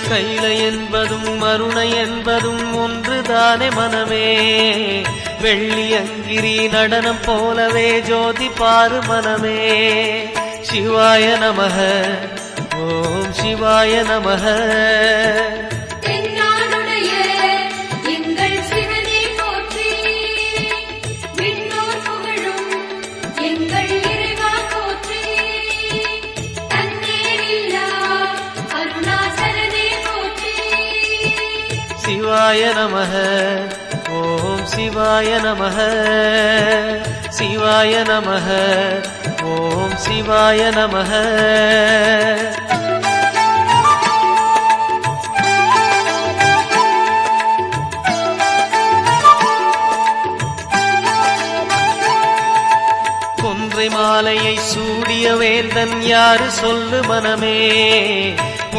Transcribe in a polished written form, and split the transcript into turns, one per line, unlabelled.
கைலை என்பதும் மருணை என்பதும் ஒன்றுதானே மனமே. வெள்ளியங்கிரி நடனம் போலவே ஜோதி பாரு மனமே. சிவாய நமக ஓம் சிவாய நமக. சிவாய நமக ஓம் சிவாய நமக. சிவாய நமக ஓம் சிவாய நமக. கொன்றை மாலையை சூடிய வேந்தன் யாரு சொல்லு மனமே.